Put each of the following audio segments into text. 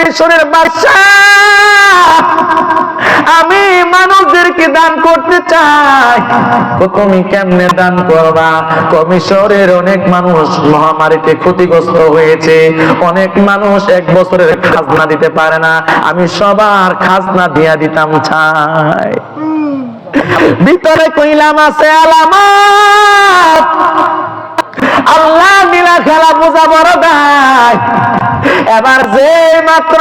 মিশরের বাদশা, আমি মানুষদেরকে দান করতে চাই। তুমি কেমনে দান করবা? মিশরের অনেক মানুষ মহামারীতে ক্ষতিগ্রস্ত হয়েছে, অনেক মানুষ এক বছরের খাজনা দিতে পারে না, আমি সবার খাজনা দিয়া দিতাম চাই। ভিতরে কইলাম আছে আলামত, আল্লাহ নীলা খেলা বোঝা বড় দেয়। এবার যে মাত্র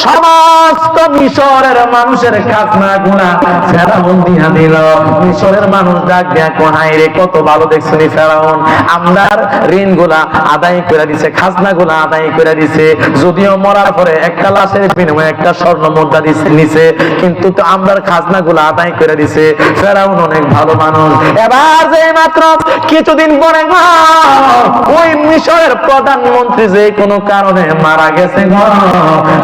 সমস্ত মিশরের মানুষের খাজনা গুলা ফেরাউন দিয়া দিল, মিশরের মানুষ ডাক দিয়া কোহাই রে কত ভালো দেখছেন ফেরাউন, আমরার ঋণ গুলা আদায় করে দিছে, খাজনা গুলা আদায় করে দিছে, যদিও মরার পরে একটা লাশের বিনিময়ে একটা স্বর্ণ মুদ্রা নিছে, কিন্তু তো আমরার খাজনা গুলা আদায় করে দিছে। ফেরাউন অনেক ভালো মানুষ। এবার যে মাত্র কিছুদিন পরে ওই মিশরের প্রধানমন্ত্রী যে কোনো কারণে মারা গেছে,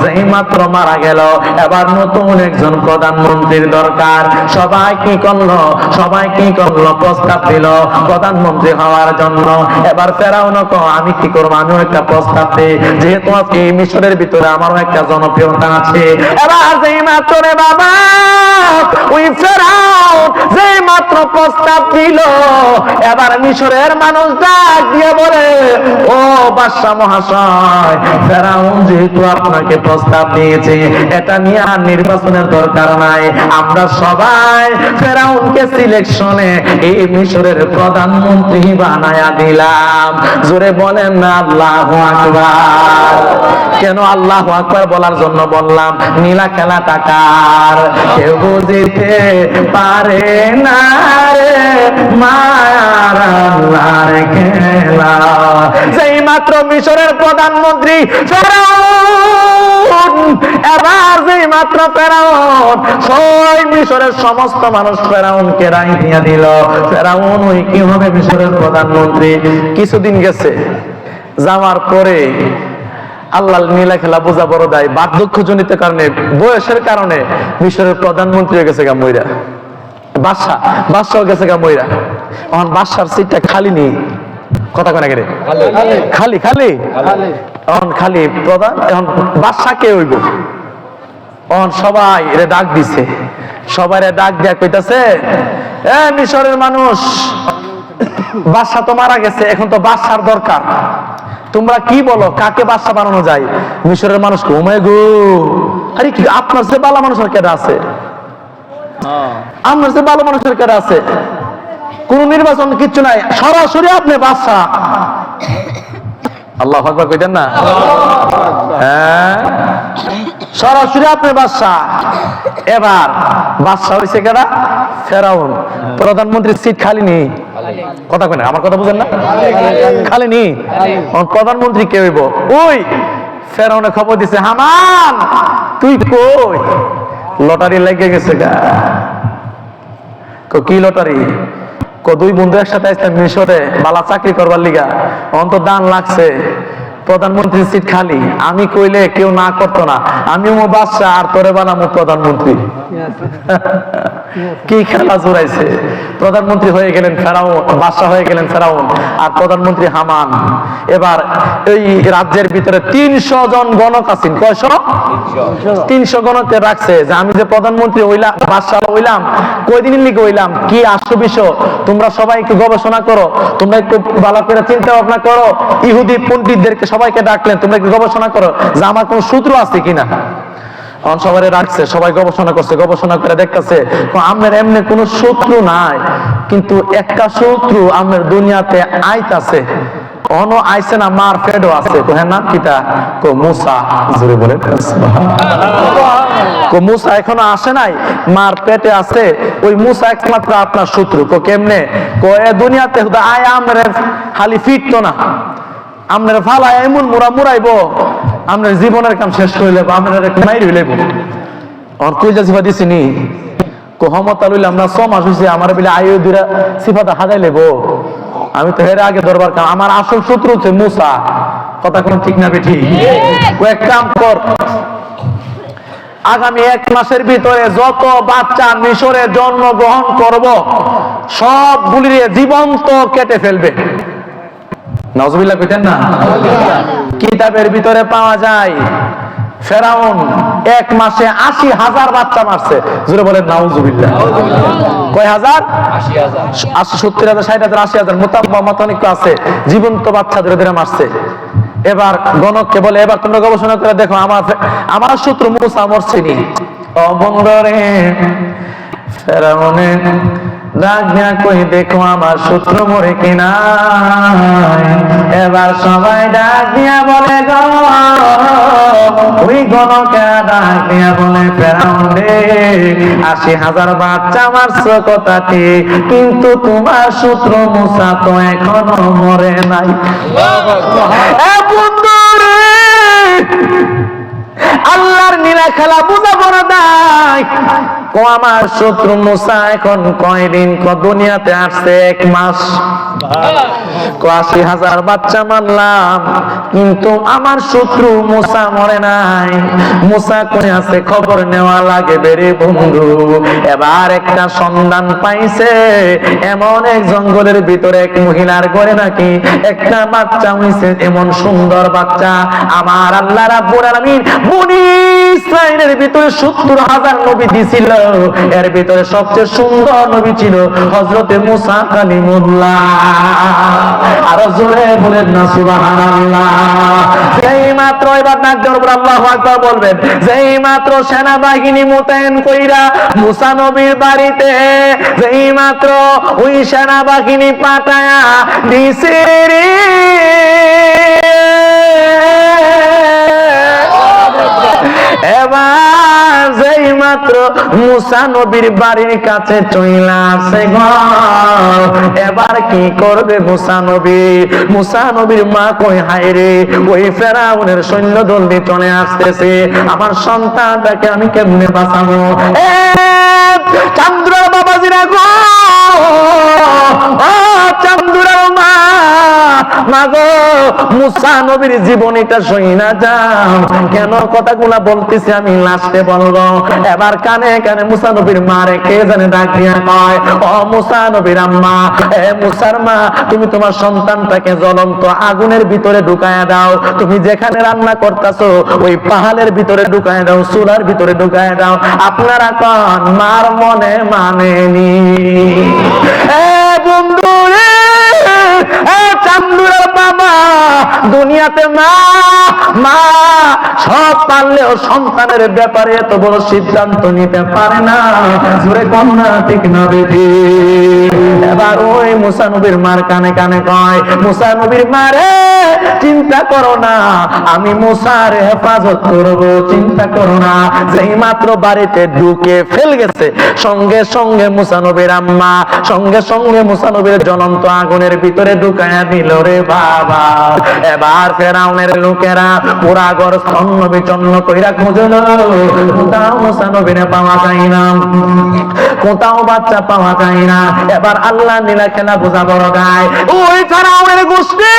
যেই মাত্র মারা গেল, এবার নতুন একজন প্রধানমন্ত্রীর দরকার। সবাই কি করলো? প্রস্তাব দিল প্রধানমন্ত্রী হওয়ার জন্য। এবার ফেরাউন আমি কি করবো, আমিও একটা প্রস্তাব দিই, যেহেতু এই মিশরের ভিতরে আমারও একটা জনপ্রিয়তা আছে। এবার যেই মাত্র রে বাবা ওই ফেরাউন যেই মাত্র প্রস্তাব দিল, এবার মিশরের মানুষ ডাক দিয়ে বলে, ও বাদশা মহাশয়, ফেরাউন যেহেতু আপনাকে প্রস্তাব দিয়েছে, এটা নিয়ে আর নির্বাচনের দরকার নাই, আমরা সবাই ফেরাউনকে সিলেকশনে এই মিশরের প্রধানমন্ত্রী বানায়া দিলাম। জোরে বলেন না আল্লাহু আকবার। কেন আল্লাহু আকবার বলার জন্য বললাম, নীলা খেলা টাকার কেউ বুঝিতে পারে না রে মায়ার আল্লাহর খেলা। যেই মাত্র মিশরের প্রধানমন্ত্রী ফেরাউন, এবার যেই মাত্র ফেরাউন, সবাই মিশরের সমস্ত মানুষ ফেরাউনকে রায় দিয়ে দিল। ফেরাউন ওই কি হবে মিশরের প্রধানমন্ত্রী। কিছুদিন গেছে, যাওয়ার পরে আল্লাহ নীলা খেলা বোঝা বড় দেয়, বার্ধক্যজনিত কারণে, বয়সের কারণে মিশরের প্রধানমন্ত্রী হয়ে গেছে গা মইরা, বাদশাহ গেছে গা মইরা। এখন বাদশার সিটটা খালি নেই, কথা কয় না কেন, খালি এখন খালি প্রধান, এখন বাদশা কে হইব? এখন সবাই এর ডাক দিছে, সবাই ডাক দিয়া কইতাছে, এ মিশরের মানুষ, বাদশা তো মারা গেছে, এখন তো বাদশার দরকার, তোমরা কি বলো কাকে বাদশা বানানো যায়? মিশরের মানুষ ঘুমায় গো, আরে কি আপনার সে ভালো মানুষের কেডা আছে? আপনার সে ভালো মানুষের কেডা আছে? কোন নির্বাচন কিচ্ছু নাই, সরাসরি আপনি বাদশা। আল্লাহু আকবার কইতেন না? হ্যাঁ, সরাসরি আপনি বাদশা। এবার বাদশা হইছে কেডা? ফেরাউন। প্রধানমন্ত্রীর সিট খালি নেই, কথা কয় না, আমার কথা বুঝেন না? খালি নেই, প্রধানমন্ত্রী কে হইব? ওই ফেরাউনে খবর দিছে, হামান তুই কই? লটারি লেগে গেছে গা। কি লটারি? দুই বন্ধু একসাথে আসতে মিশরে বালা চাকরি করবার লিগা, অন্তত দান লাগছে, প্রধানমন্ত্রীর সিট খালি, আমি কইলে কেউ না করতো না, আমিও বাদশা আর তোরে বানামো প্রধানমন্ত্রী। কি খেলা জোড়াইছে, প্রধানমন্ত্রী হয়ে গেলেন ফেরাউন, বাদশা হয়ে গেলেন ফেরাউন, আর প্রধানমন্ত্রী হামান। এবার এই রাজ্যের ভিতরে 300 জন গণক আছেন, কয়শ? 300 গণকে রাখছে যে আমি যে প্রধানমন্ত্রী হইলাম, বাদশা হইলাম, কয়দিনের লিগে হইলাম, কি আসো বিষয়, তোমরা সবাই একটু গবেষণা করো, তোমরা একটু ভালো করে চিন্তা ভাবনা করো। ইহুদি পণ্ডিতদেরকে সবাইকে ডাকলেন, তোমরা একটু গবেষণা করো যে আমার কোন শত্রু আছে কিনা। সবাই রাখছে, সবাই গবেষণা করছে, গবেষণা করে দেখতেছে আমার এমনি কোন শত্রু নাই, কিন্তু একটা শত্রু আমার দুনিয়াতে আইতাছে, অন আইছে না, মার ফেডও আছে। হ্যাঁ, নাম কিটা? মুসা। জোরে বলে মুসা এখনো আসে নাই, মার পেটে আছে, ওই মুসা একমাত্র আপনার শত্রু। কেমনে? দুনিয়াতে আয় আমরা খালি ফিরতো না, আমরা ফালা এমন মুরাইব, আমরা জীবনের কাম শেষ করে লেব, আমরা মাইর হইলেব। আমার কইজা সিফা দিছি নি কোহমতা লইলে আমরা 6 মাস হইছে, আমার বলে আয়ু দুরা সিফাটা হাদাই লেব। আমি তো হেরে আগে দরবার কাম, আমার আসল শত্রু হচ্ছে মুসা। কথা কোন ঠিক না বেঠি? এক কাম কর, আগামী 1 মাসের ভিতরে যত বাচ্চা মিশরে জন্মগ্রহণ করব সবগুলির জীবন্ত কেটে ফেলবে। নাউজুবিল্লাহ কইতেন না? কিতাবের ভিতরে পাওয়া যায় ফেরাউন এক মাসে ৮০,০০০ বাচ্চা মারছে। জোরে বলেন নাউজুবিল্লাহ। কয় হাজার? ৮০,০০০, ৭০,০০০, ৬০,০০০, ৮০,০০০ মতানিক আছে জীবন্ত বাচ্চা ধরে ধরে মারছে। এবার গণককে বলে, এবার তোমরা গবেষণা করে দেখো আমার শত্রু মূসা মরছেনি। ও বন্ধুরে, ফেরাউনের ডাক দিয়া কই দেখো আমার শত্রু মরে কিনা। এবার সবাই ডাক দিয়া বলে গো, ওই গণকে ডাক দিয়া বলে ফেরাউন রে, ৮০,০০০ বাচ্চা মারছো কথা ঠিক, কিন্তু তোমার শত্রু মূসা তো এখনো মরে নাই। আল্লাহর নীলা খেলা বুঝা বড় নাই। আমার শত্রু মূসা এখন কয়দিন দুনিয়াতে আসছে? 1 মাস। ৮০,০০০ বাচ্চা মারলাম, কিন্তু আমার শত্রু মূসা মরে নাই। মূসা কই আছে খবর নেওয়া লাগে বেরে বন্ধু। এবার একটা সন্ধান পাইছে, এমন এক জঙ্গলের ভিতরে এক মহিলার ঘরে নাকি একটা বাচ্চা হইছে, এমন সুন্দর বাচ্চা। আমার আল্লাহ রাব্বুল আলামিন বনি ইসরাইলের ভিতরে ৭০,০০০ নবী দিছিল, এর ভিতরে সবচেয়ে সুন্দর নবী ছিল হযরতে মূসা কালিমুল্লাহ। আর জোরে বলেন না সুবহানাল্লাহ। যেই মাত্র, এবার নাক জোর করে আল্লাহু আকবার বলবেন, যেই মাত্র সেনাবাহিনী মোতায়েন কইরা মূসা নবীর বাড়িতে যেই মাত্র ওই সেনাবাহিনী পাঠায়া দিছে রে, এবার যেই মাত্র মূসা নবীর বাড়ির কাছে চইলা আসে গো, এবার কি করবে মূসা নবী? মূসা নবীর মা কই হায় রে, ওই ফেরাউনের সৈন্য দল দিয়ে চলে আসতেছে, আমার সন্তানটাকে আমি কেমনে বাঁচাবো? চান্দুরার বাবাজিরা গো, ও চান্দুরার মা, মাগো মূসা নবীর জীবনীটা শুইনা যাও। কেন কথাগুলা বলতেছি আমি লাস্টে বলবো। এবার কানে কানে মূসা নবীর মারে কে জানে ডাক দিয়া কয়, ও মূসা নবীর আম্মা, এ মূসার মা, তুমি তোমার সন্তানটাকে জ্বলন্ত আগুনের ভিতরে ঢুকায়া দাও। তুমি যেখানে রান্না করতেছো ওই পাহাড়ের ভিতরে ঢুকায়া দাও, চুলার ভিতরে ঢুকায়া দাও। আপনারা কন মার মনে মানেনি? বন্ধু রে, চান্দুরার বাবা, দুনিয়াতে মা মা সব পারলেও সন্তানের ব্যাপারে এত বড় সিদ্ধান্ত নিতে পারে না। জোরে কন্যা ঠিক না বেটি? এবার ওই মূসা নবীর মার কানে কানে কয়, মূসা নবীর মারে চিন্তা করো না, আমি মূসার হেফাজত করব, চিন্তা করো না। যেই মাত্র বাড়িতে ঢুকে ফেল গেছে, সঙ্গে সঙ্গে মূসা নবীর আম্মা সঙ্গে সঙ্গে মূসা নবীর জ্বলন্ত আগুনের ভিতরে ঢুকায়া দিল রে বাবা। এবার ফেরাউনের লোকেরা পুরা ঘর স্তন্ন বিচন্ন কইরা খুঁজল, কোথাও মূসা নবীরে পাওয়া যায় না, কোথাও বাচ্চা পাওয়া যায় না। এবার আল্লাহ নীলা খেলা বোঝা বড় গায়, ওই ফেরাউনের গোষ্ঠী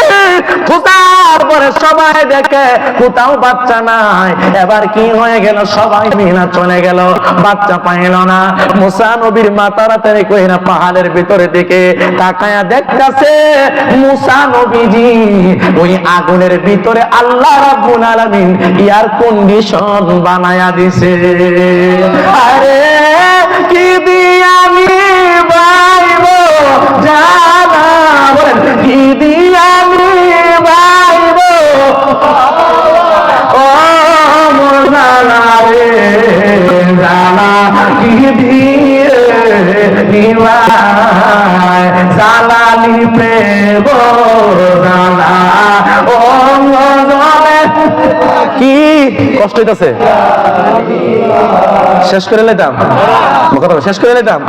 খোঁজার পরে সবাই দেখে কোথাও বাচ্চা নাই। এবার কি হয়ে গেল, সবাই মিলা চলে গেল, বাচ্চা পাইল না। মূসা নবীর মা তাড়াতাড়ি কইরা পাহাড়ের ভিতরে দিকে তাকায়া দেখতাছে মূসা নবীজি ওই আগুনের ভিতরে আল্লাহ রাব্বুল আলামিন এয়ার কন্ডিশন বানায়া দিছে। আরে কি দিয়া আমি বাইবো জানা, বলেন কি দিয়া আমি বাইবো, ও মোর জানা রে জানা, কি দিয়ে নিবাই জালালি প্রেম জানা, ও কি কষ্ট হইতাছে? শেষ করে লেতাম, শেষ করে লেতাম।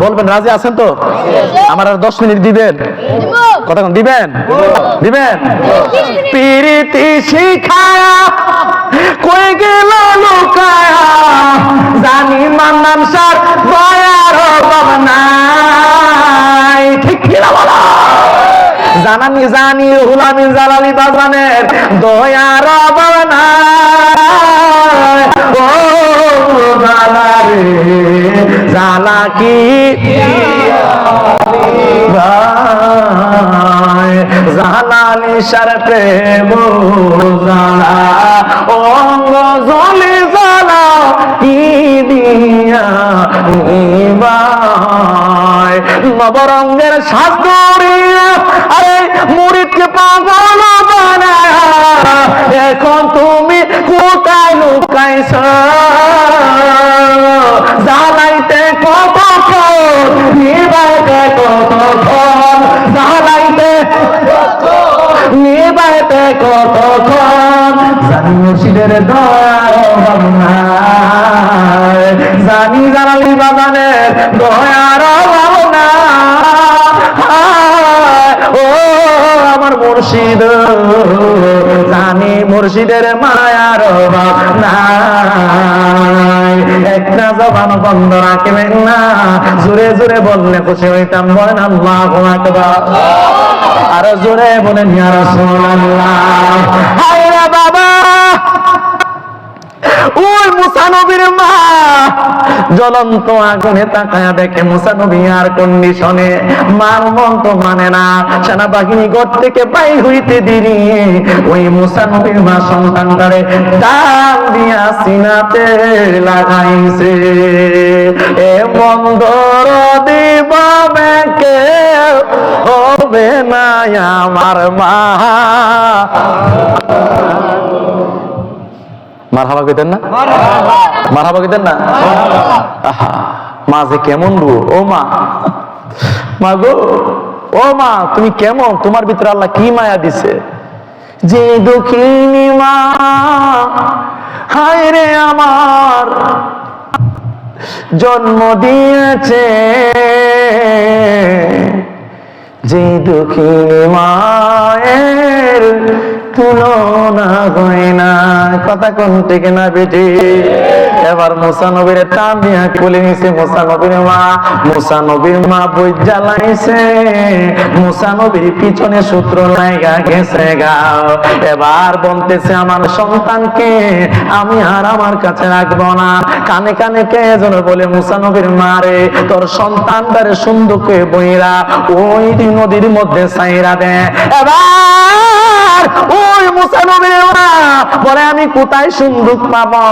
বলবেন রাজি আছেন তো? আমার আর 10 মিনিট দিবেন? কথা দিবেন? দিবেন? প্রীতি শিখায়া কই গেল লুকায়া, জানি মান্নান সার দয়ার অভাব নাই। ঠিক কিনা বলা? জানানি জানি হুলামি জালালি বাজানের দয়ার অভাব নাই। ও জালা রে জালা কি জালালি সার প্রেম জালা অঙ্গ নিবাই নবরঙ্গের শাস্ত্রী আরে মুরিদকে পাগল বানায় এখন তুমি কোথায় লুকাইছ জ্বালাইতে কতক্ষণ নিবাইতে কতক্ষণ জ্বালাইতে নিবাইতে কতক্ষণ জানি মুর্শিদের দয়ার অভাব নাই জানি জানালি বাগানের দয়ার অভাব নাই ও আমার মুর্শিদ জানি মুর্শিদের মায়ার অভাব নাই একটা জবান বন্ধ রাখবেন না জোরে জোরে বললে খুশি হইতাম বলেন আল্লাহু আকবার আর জোরে বলেন ইয়া রাসূলুল্লাহ হায়রে বাবা ওই মুসা নবীর মা জ্বলন্ত আগুনে তাকায়া দেখে মুসা নবী আর কন্ডিশনে মার মন তো মানে না সেনাবাহিনী ঘর থেকে বাইর হইতে দেরি ওই মুসা নবীর মা সন্তানটারে ডাল দিয়া সিনাতে লাগাইছে এ বন্দর দিবাবে কে হবে না আমার মা মারহাবা কইতেন না মারহাবা কইতেন না মা যে কেমন গো ও মা মা গো ও মা তুমি কেমন তোমার ভিতরে আল্লাহ কি মায়া দিছে যে দুঃখিনী মা হায় রে আমার জন্ম দিয়েছে যে দুঃখিনী মায়ের তুলনা হয় না কথা কোন থেকে না বেটে এবার মুসা নবীর টান দিয়া কোলে নিছে মুসা নবীর মা বই জ্বালাইছে মুসা নবীর পিছনে সূত্র লাগা গেছে গাও এবার বলতেছে আমার সন্তানকে আমি আর আমার কাছে রাখবো না কানে কানে কে যেন বলে মুসা নবীর মারে তোর সন্তানটারে সুন্দরকে বইরা ওই নদীর মধ্যে ছাইরা দে এবার ওই মুসা নবীর মা বলে আমি কোথায় সুন্দর পাবো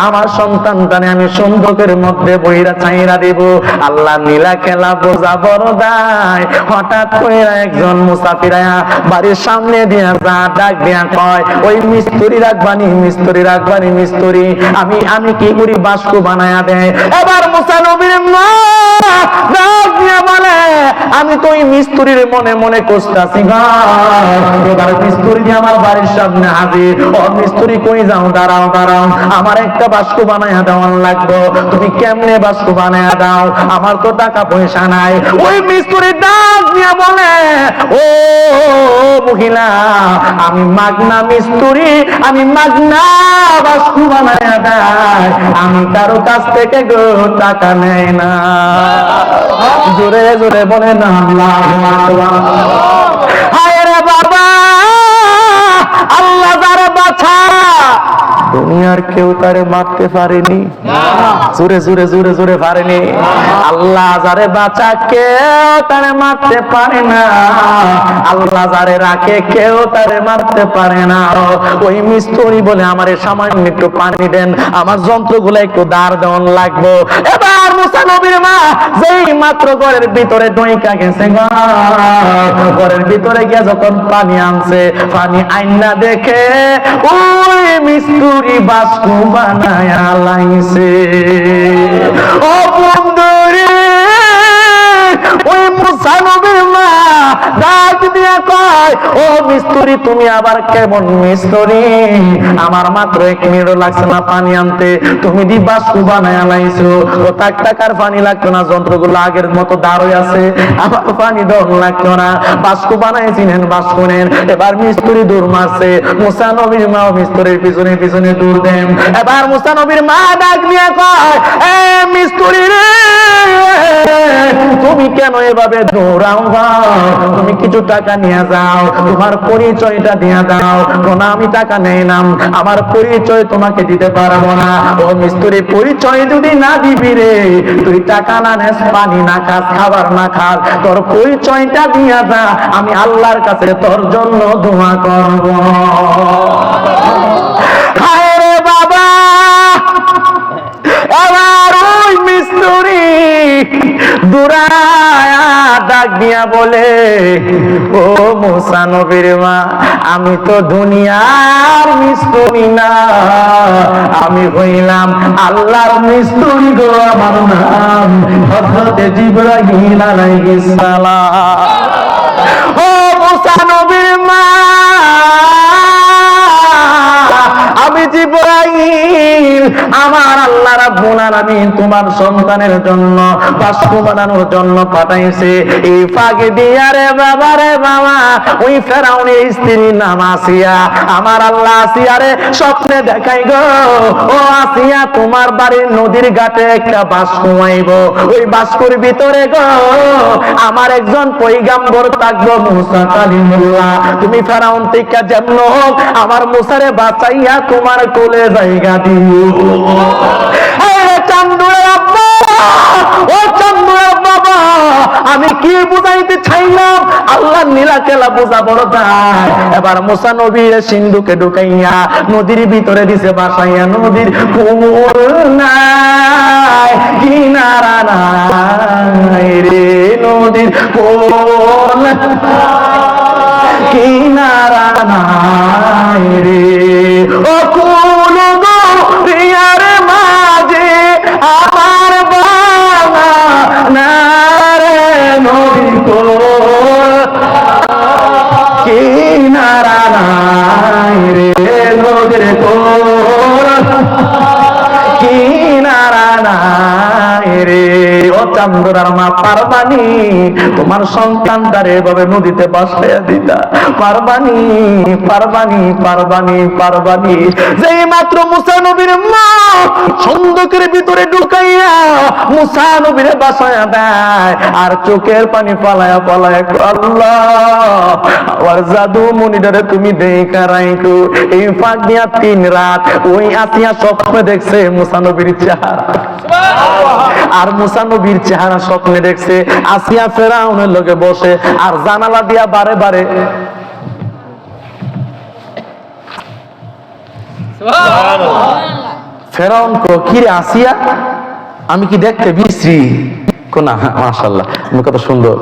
আমার সন্তানটারে আমি সুন্দরের মধ্যে বইরা ছাইরা দিব আল্লাহ নীলা খেলা বোঝা বড় দায় হঠাৎ করে একজন মুসাফির বাড়ির সামনে দিয়া যা ডাক দিয়া কয় ওই মিস্ত্রি রাখবানি আমি কি করি বাস্কু বানায়া দেয় এবার মুসা নবীর মা ডাক দিয়া বলে আমি তো ওই মিস্ত্রির মনে মনে কষ্টাছি এবার মিস্ত্রি আমার বাড়ির সামনে হাজির ও মিস্ত্রি কই যাও দাঁড়াও আমার একটা বাস্কু বানায়া দেওয়ার লাগবে তুমি কেমনে বাস্কু বানায়া দাও আমার তো টাকা পয়সা নাই ওই মিস্ত্রি ডাক দিয়া বলে ও মহিলা আমি মাগনা মিস্ত্রি আমি মাগনা বাস্কু বানায়া দেয় আমি কারো কাছ থেকে গো টাকা নেই না জোরে জোরে বলে না আল্লাহু আকবার হায় রে বাবা আল্লাহ যারে বাছা দুনিয়ার কেউ তারে মারতে পারেনি জোরে জোরে জোরে জোরে পারেনি আল্লাহ যারে বাঁচা কেউ তারে মারতে পারে না আল্লাহ যারে রাখে কেউ তারে মারতে পারে না ওই মিস্ত্রি বলে আমারে সামান্য একটু পানি দেন আমার যন্ত্রগুলো একটু দাঁড় দেওয়ান লাগবো এবার মুসা নবীর মা যেই মাত্র ঘরের ভিতরে ডইকা গেছে ঘরের ভিতরে গিয়ে যখন পানি আনছে পানি আইনা দেখে ওই মিস্ত্রি বাস্কু বানায়া লাইছে ও বন্ধুরে ওই মুসা নবীর মা ডাক দিয়া কয় ও মিস্ত্রি তুমি আবার কেমন মিস্ত্রি আমার মাত্র 1 মিনিটও লাগছে না পানি আনতে তুমি দি বাস্কু বানায়া লাইছো ও টাকার পানি লাগতো না যন্ত্রগুলো আগের মতো দাঁড়ই আছে আমার পানি দর লাগতো না বাস্কু বানাইছিলেন বাস্কু নেন এবার মিস্ত্রি দূর মারছে মুসা নবীর মা মিস্ত্রির পিছনে পিছনে দূর দেন এবার মুসা নবীর মা ডাক দিয়া কয় এ মিস্ত্রি রে তুমি কেন এভাবে দৌড়াও তুমি কিছু টাকা নিয়ে যাও তোমার পরিচয়টা দিয়ে দাও কোন আমি টাকা নেই নাম আমার পরিচয় তোমাকে দিতে পারবো না ও মিস্ত্রি পরিচয় যদি না দিবি রে তুই টাকা না নেস পানি না খাস খাবার না খাস তোর পরিচয়টা দিয়া যা আমি আল্লাহর কাছে তোর জন্য দোয়া করব হায় রে বাবা এবার ওই মিস্ত্রি দিয়া বলে, ও মুসা নবীর মা, আমি তো দুনিয়ার মিস্ত্রি না, আমি হইলাম আল্লাহর মিস্ত্রি গো, আমার নাম হযরত জিবরাইল আলাইহিস সালাম। ও মুসা নবীর মা, আমি জিবরাইল, আমার আল্লাহ রাব্বুল আলামিন তোমার সন্তানের জন্য বাষ্প বানানোর জন্য পাঠাইছে। এই ফাঁকে দিয়া রে বাবা রে বাবা, ওই ফেরাউনের স্ত্রীর নাম আসিয়া, আমার আল্লাহ আসিয়ারে স্বপ্নে দেখাই গো, ও আসিয়া তোমার বাড়ির নদীর ঘাটে একটা বাষ্প আইব, ওই বাষ্পের ভিতরে গো আমার একজন পয়গাম্বর থাকবো, মুসা কালিমুল্লাহ। তুমি ফেরাউন থেকে যেমন হোক আমার মুসারে বাঁচাইয়া তোমার কোলে জায়গা দিও। চান্দুরে আব্বা, ও চান্দুরে বাবা, আমি কি বুঝাইতে চাইলাম, আল্লাহ নীলা খেলা বোঝা বড় দায়। এবার মুসা নবীর সিন্ধুকে ঢুকাইয়া নদীর ভিতরে দিছে বাসাইয়া, নদীর কোল নাই কিনারা নাই রে, নদীর কোল কিনারা নাই রে, ও কোন দরিয়ার মাঝে আমার বাবা না রে, নদীর কোল কিনারা নাই রে, নদীর কোল কিনারা নাই রে। ও চান্দুরার মা, পারবানি তোমার সন্তানটারে এভাবে নদীতে বাসাইয়া দিতা? পারবানি পারবানি পারবানি পারবানি। যেই মাত্র মুসা নবীর মা সন্দকের ভিতরে ঢুকাইয়া মুসা নবীরে বাসায়া দেয়, আর চোখের পানি পালায়া পালায়া, আল্লাহ আর জাদু মনিটারে তুমি দেখা রাইখো। এই ফাঁক দিয়া 3 রাত ওই আসিয়া স্বপ্নে দেখছে মুসা নবীর চেহারা, আর মুসা নবীর চেহারা স্বপ্নে দেখছে। আসিয়া ফেরাউনের লগে বসে আর জানালা দিয়া বারে বারে ফেরাউন কো, কি রে আসিয়া, আমি কি দেখতে বিশ্রী? কোনা মাশাআল্লাহ, তুমি কত সুন্দর।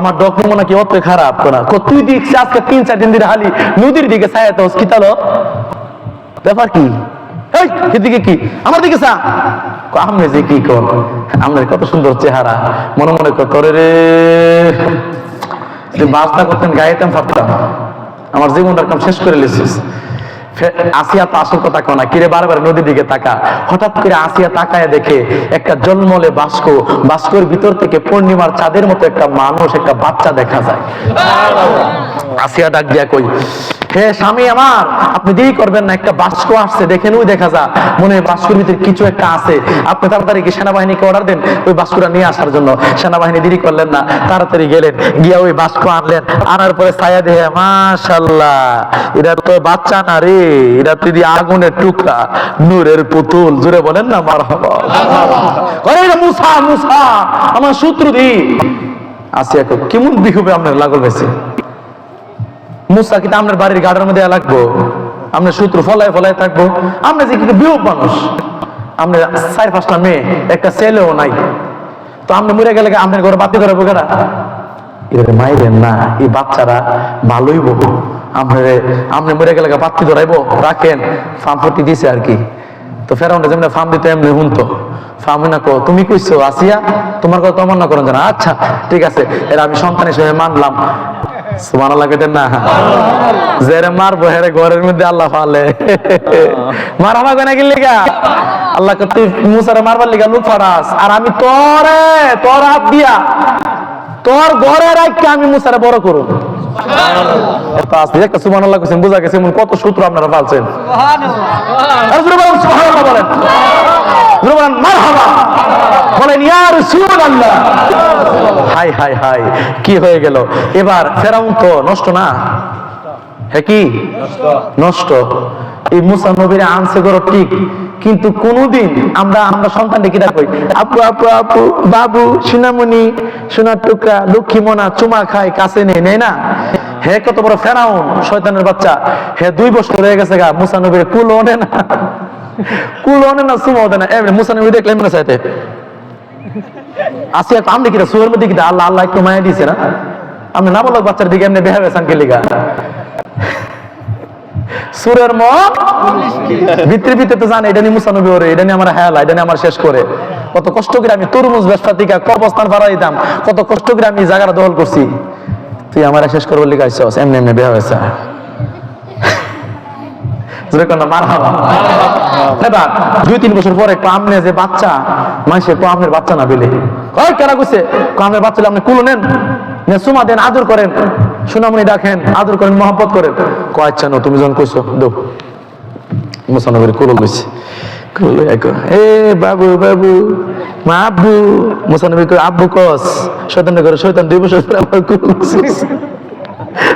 আমার ডকুমেন্ট নাকি অত খারাপ কোনা, তুই দেখছিস আজকে 3-4 দিন ধরে হালি নদীর দিকে ছায়াতে কি তালো ব্যাপার কি? এই এদিকে কি, আমার দিকে চা। আমনে যে কি কর, আমনের কত সুন্দর চেহারা, মনে মনে কর তোরে রে বাস্তা করতেন গাইতাম ফাটতাম, আমার জীবনটার কাম শেষ করে লেছিস। আসিয়া তো আসল কথা কনা, কিরে বারবার নদীর দিকে তাকা। হঠাৎ করে আসিয়া তাকায় দেখে একটা জলমলে বাস্ক, বাস্কর ভিতর থেকে পূর্ণিমার চাঁদের মতো একটা মানুষ, একটা বাচ্চা দেখা যায়। আসিয়া ডাক দিয়া কই, হে স্বামী আমার, আপনি দেরি করবেন না, একটা বাস্ক আসছে দেখেন, ওই দেখা যা, মনে হয় বাস্কর ভিতরে কিছু একটা আছে, আপনি তাড়াতাড়ি কি সেনাবাহিনীকে অর্ডার দেন ওই বাস্কটা নিয়ে আসার জন্য। সেনাবাহিনী দেরি করলেন না, তাড়াতাড়ি গেলেন, গিয়া ওই বাস্ক আনলেন। আনার পরে ছায়া দিয়ে, মাশাআল্লাহ, এটা তো বাচ্চা না রে, এটা তো আগুনের টুকরা, নূরের পুতুল। জোরে বলেন না মারহাবা। আরে মুসা, মুসা আমার শত্রু দি। আসিয়া কেমন বিহুবে আপনার লাগল হয়েছে? মুসা কিন্তু আপনার বাড়ির গার্ডের মধ্যে লাগবো, আপনার শত্রু ফলায় ফলায় থাকবো? আমরা যে কিন্তু বিহুব মানুষ, আপনার 4-5টা মেয়ে, একটা ছেলেও নাই, তো আপনি মরে গেলে আপনার ঘরে বাতি ধরাবো কেনা? এবারে মাইরেন না, এই বাচ্চারা ভালোই বহু, আপনি মরে গেলে বাতি ধরাইবো, রাখেন। ফার্মপট্টি দিছে আর কি। তো ফেরাউন যেমন ফার্ম দিতে এমনি হুনতো, ফার্ম না কো, তুমি কইছো আসিয়া তোমার কথা অমান্য করেন না, আচ্ছা ঠিক আছে, এরা আমি সন্তান হিসেবে মানলাম। সুবহানাল্লাহ কইতেন না? জেরে মারবো হেরে ঘরের মধ্যে আল্লাহ ফালে মারামা কই না কি লিগা? আল্লাহ কে তুই মুসারে মারবার লিগা লুক ফারাস, আর আমি তোর হাত দিয়া তোর ঘরে রাখকে আমি মুসারে বড় করব। সুবহানাল্লাহ কইছেন, বুঝা গেছে কত সূত্র আপনারা পালছেন। সুবহানাল্লাহ বলেন, মারহাবা বলেন, ইয়া রাসূলুল্লাহ। হাই হাই হাই, কি হয়ে গেল এবার? ফেরাউন তো নষ্ট না, হ্যাঁ কি নষ্ট? এই মুসা নবীরে আনছে গরো ঠিক, কিন্তু কোনদিন আমরা সন্তানকে কি ডাকই? আপু আপু আপু, বাবু, সোনামণি, সোনার টুকরা, লক্ষ্মী মোনা, চুমা খায়, কাছে নেই না? হে কত বড় ফেরাউন, শয়তানের বাচ্চা, হে 2 বছর হয়ে গেছে গা, মুসা নবীর কুল ওনে না, চুমা ওঠে না। এমনি মুসা নবী দেখলে এমনি চাইতে আসি এক আমনে কিটা সুরের মধ্যে কিটা আল্লাহ আল্লাহ একটু মায়া দিয়েছে না? আপনি না বলো বাচ্চার দিকে এমনি বেহা বেসান কে লিগা সুরের মন ভিতরে ভিতরে তো জানে এটা নিয়ে মুসানবী ওরে, এটা নিয়ে আমার হেলা, এটা নিয়ে আমার শেষ করে। কত কষ্ট করে আমি তরমুজ ব্যবসা থেকে কবস্থান ভাড়া দিতাম, কত কষ্ট করে আমি জায়গাটা দখল করছি, তুই আমার শেষ করবার লিখে আসছ এমনি এমনি বেহা হয়েছে। এবার 2-3 বছর পরে আমনে যে বাচ্চা মানুষের আমনের বাচ্চা না পেলে কেনা করছে আমনের বাচ্চা আপনি কুলো নেন, সুমা দেন, আদর করেন, সুনামনি ডাকেন, আদর করেন, মহব্বত করেন। আচ্ছা নো তুমি যখন কইছো দো মুসানবীর কুলো লইছে, কুলো এ বাবু বাবু মা আব্বু, মুসানবী কই আব্বু কস শয়তান করে শয়তান 2 বছর পরে আমার কুলো লইছে।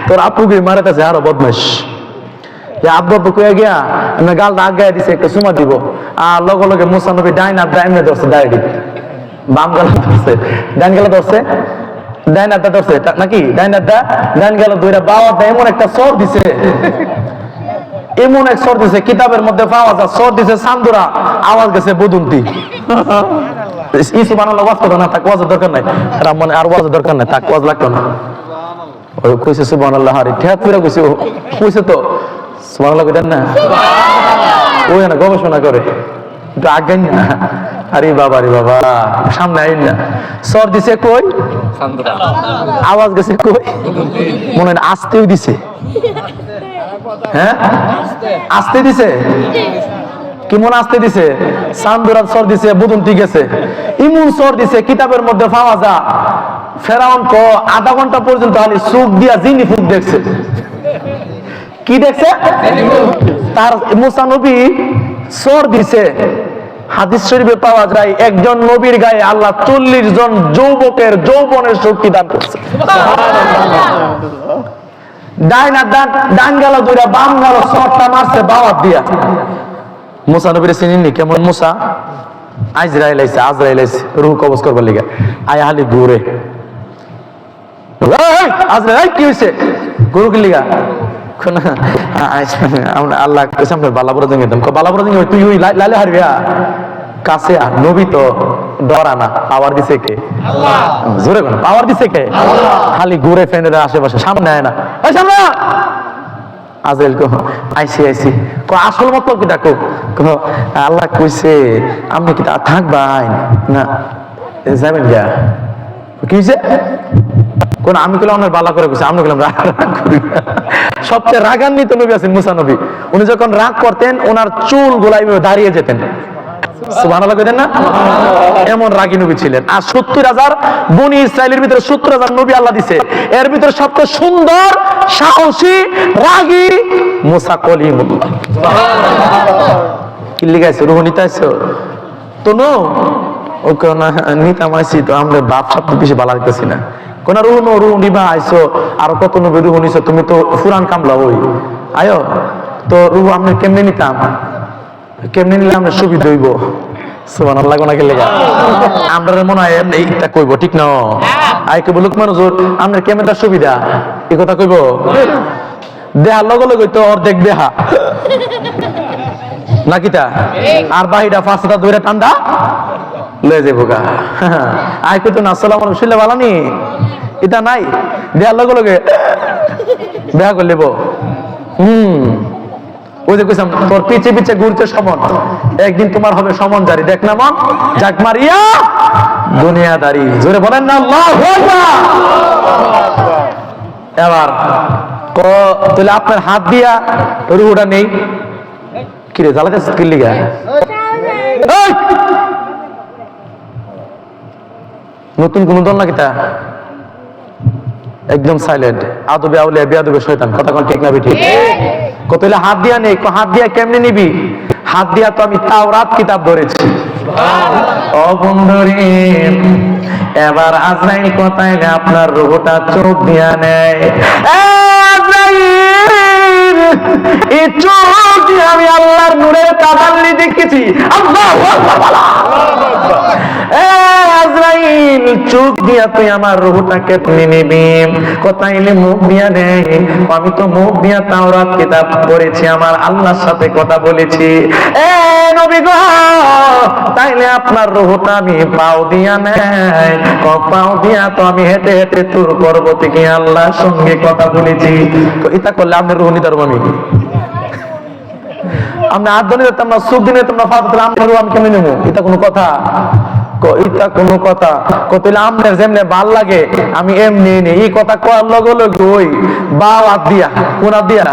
তোর আব্বুকে মারাতেছে আরো বদমাশ। আব্বু আব্বু কয়ে গিয়া আমি গাল দাগ গায়ে দিছে একটা সুমা দিব, আর লগে লগে মুসানবী ডাইন আর ডাইনে ধরছে, ডাইরেক্ট বাম গালা ধরছে, ডাইন গালা ধরছে, ডাইন হাতটা ধরছে নাকি ডাইন হাতটা ডাইন গেল ধরে বাবাটা এমন একটা সর দিছে, এমন এক সর দিছে কিতাবের মধ্যে পাওয়া যায়, সর দিছে সান্দুরা, আওয়াজ গেছে বদুন্তি। সুবহানাল্লাহ ওয়াজ করো না, তাক ওয়াজের দরকার নাই, মানে আর ওয়াজের দরকার নাই, তাক ওয়াজ লাগতো না। ওই কইছে সুবহানাল্লাহ, আরে ঠেক ফিরে কইছে, কইছে তো সুবহানাল্লাহ কইতেন না, ওই না গবেষণা করে একটু আগে না। আরে বাবা রে বাবা, সামনে আইন না, সর দিছে কই, আওয়াজ গেছে কই, মনে হয় আসতেও দিছে, হ্যাঁ আসতে দিছে, কি মনে আসতে দিছে, সান্দুরাত সর দিছে, বুদুন ঠিক আছে, ইমুন সর দিছে কিতাবের মধ্যে পাওয়া যা। ফেরাউন কো আধা ঘন্টা পর্যন্ত খালি চোখ দিয়া জিনি ফুক দেখছে, কি দেখছে, তার মুসা নবী সর দিছে। হাদিস শরীফে পাওয়া যায় একজন নবীর গায়ে আল্লাহ 40 জন যুবকের যৌবনের শক্তি দান করছে। ডাইন আর ডান গেল দুইটা, বাম গেল সরটা মারছে বাওয়াত দিয়া। মুসা নবীর চিনিনি কেমন মুসা, আজরাইল আইছে, আজরাইল আইছে রূহ কবজ করবার লিগা, আয় হালি ঘুরে আজরাইল কি হইছে গরু কি লিগা, আল্লাহ আপনার বালাপুরা দিন বালাপুরা দিন তুই ওই লালে হারবিয়া কাছে নবী তো ডরা না, পাওয়ার দিছে কে, জোরে কোন পাওয়ার দিছে কে, খালি ঘুরে ফ্রেন্ডের আশেপাশে, সামনে আয় না, সামনে আজরাইল কো আইসি আইসি কো আসল মতলব কি ডাকো, আল্লাহ কইছে আপনি কি থাকবাই না যাবেন গা, কি হইছে কোন, আমি কইলাম আপনার বালা করে কইছে, আমি কইলাম রাগ করি। সবচেয়ে রাগান্বিত নবী আছেন মুসা নবী, উনি যখন রাগ করতেন ওনার চুল গোলাই দাঁড়িয়ে যেতেন, সুবহানাল্লাহ কইতেন না, এমন রাগী নবী ছিলেন। আর 70,000 বনি ইসরাইলের ভিতরে 70,000 নবী আল্লাহ দিছে, এর ভিতরে সবচেয়ে সুন্দর সাহসী রাগী মুসা কলিমুল্লাহ। কি লিখাইছে, রুহ নিতে আইছো তো নো, ওকে না নিতাম আইছি তো আমরা বাপ সব বেশি ভালো লাগতেছি না, কোন রুহ নো রুহ নিবা আইছো, আর কত নবী রুহ নিছো, তুমি তো ফুরান কামলা ওই আয়ো তো রুহ আমরা কেমনে নিতাম, কেমনে নিলে আমরা সুবিধা হইব, সুবহানাল্লাহ কোনাকে লেগা আমরা মনে হয় এমনি এইটা কইব, ঠিক না, আই কইব লোকমান হুজুর আমরা কেমনটা সুবিধা, এই কথা কইব, দেহা লগে লগে তো অর্ধেক দেহা নাকিটা, আর বাহিরা ফাঁসটা ধরে ঠান্ডা লয়ে যাবো গা, আই কইতো না আসসালামু আলাইকুম শুনলে ভালো নি, এটা নাই দেহার লগে লগে দেখা করে লেবো। ওই যে কইসাম তোর পিছে পিছে ঘুরতে সমন, একদিন তোমার হবে সমন জারি, দেখ না মন যাক মারিয়া দুনিয়াদারি, জোরে বলেন না আল্লাহু আকবার। এবার তাহলে আপনার হাত দিয়া রুহটা নেই, কিরে জ্বালাতে কি লিগা, নতুন কোন দল নাকি তা, একদম সাইলেন্ট, আদবে আউলিয়া বিয়াদবে শয়তান, কথা কোন ঠিক না ঠিক, কত হাত দিয়া নেই, হাত দিয়া কেমনে নিবি, হাত দিয়া তো আমি তাওরাত কিতাব ধরেছি। ও বন্ধুরে এবার আজরাইল কথায় আপনার রূহটা চোখ দিয়া নেয়, এই চোখ দিয়ে আমি আল্লাহর নূরের তাজাল্লি দেখেছি, আল্লাহু আকবার। আজরাইল আজরাইল চোখ দিয়া তুই আমার রূহটাকে নিয়ে নিবি। তাইলে মুখ দিয়া নেই, আমি তো মুখ দিয়া তাওরাত কিতাব পড়েছি, আমার আল্লাহর সাথে কথা বলেছি। এ নবী গো, তাইলে আপনার রূহটা আমি পাও দিয়া নেই, পাও দিয়া তো আমি হেঁটে হেঁটে তুর পর্বতে গিয়ে আল্লাহর সঙ্গে কথা বলেছি। তো এটা করলে আপনার রূহ নিতে পারবো আমি? আমি আদনি দিতাম না, সুখ দিনে তোমরা ফাঁদ আমার রূহ আমি কেমনে নেবো? এটা কোনো কথা? এটা কোনো কথা? কতলে আমনের যেমনে ভাল লাগে আমি এমনি নেই, এই কথা করার লগে লগে ওই বাও হাত দিয়া, কোন হাত দিয়া?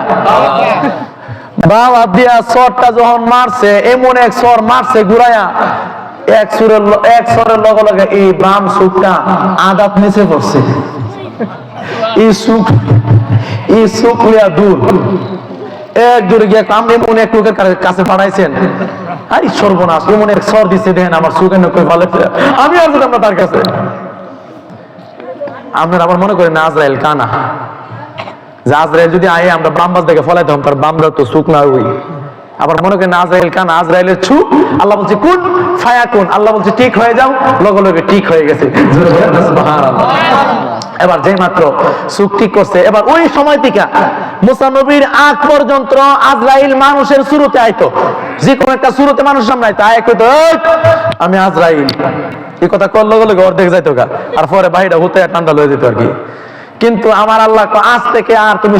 বাও হাত দিয়া সরটা যখন মারছে, এমন এক সর মারছে ঘুরাইয়া, এক সরের লগে লগে এই বাম সুখটা আদাত নিচে পড়ছে। এই সুখ লিয়া দূর এক দূরে গিয়ে আপনি এমন এক লোকের কাছে পাঠাইছেন, আরে সর্বনাশ, এমন এক সর দিচ্ছে দেন আমার সুখের নকল ভালো, আমি আর যেতাম না তার কাছে। আপনার আবার মনে করেন আজরাইল কানা, যে আজরাইল যদি আয়ে আমরা বামবাজ দেখে ফলাইতাম, তার বামরা তো সুখ না হই। আবার মনে করেন আজরাইল কানা, আজরাইলের ছুক, আল্লাহ বলছে কুন ফায়াকুন, আল্লাহ বলছে ঠিক হয়ে যাও, লগে লগে ঠিক হয়ে গেছে। এবার যে মাত্র সুখ ঠিক করছে, এবার ওই সময় থেকে মুসা নবীর আগ পর্যন্ত আজরাইল মানুষের শুরুতে আইতো, যে কোনো একটা শুরুতে মানুষ সামনে আইতো, আয় কইতো আমি আজরাইল, এই কথা কর লগে লগে অর্ধেক যাইতো গা, আর পরে বাহিরা হতে ঠান্ডা লয়ে যেত আর কি। কিন্তু আমার আল্লাহ আজ থেকে আর তুমি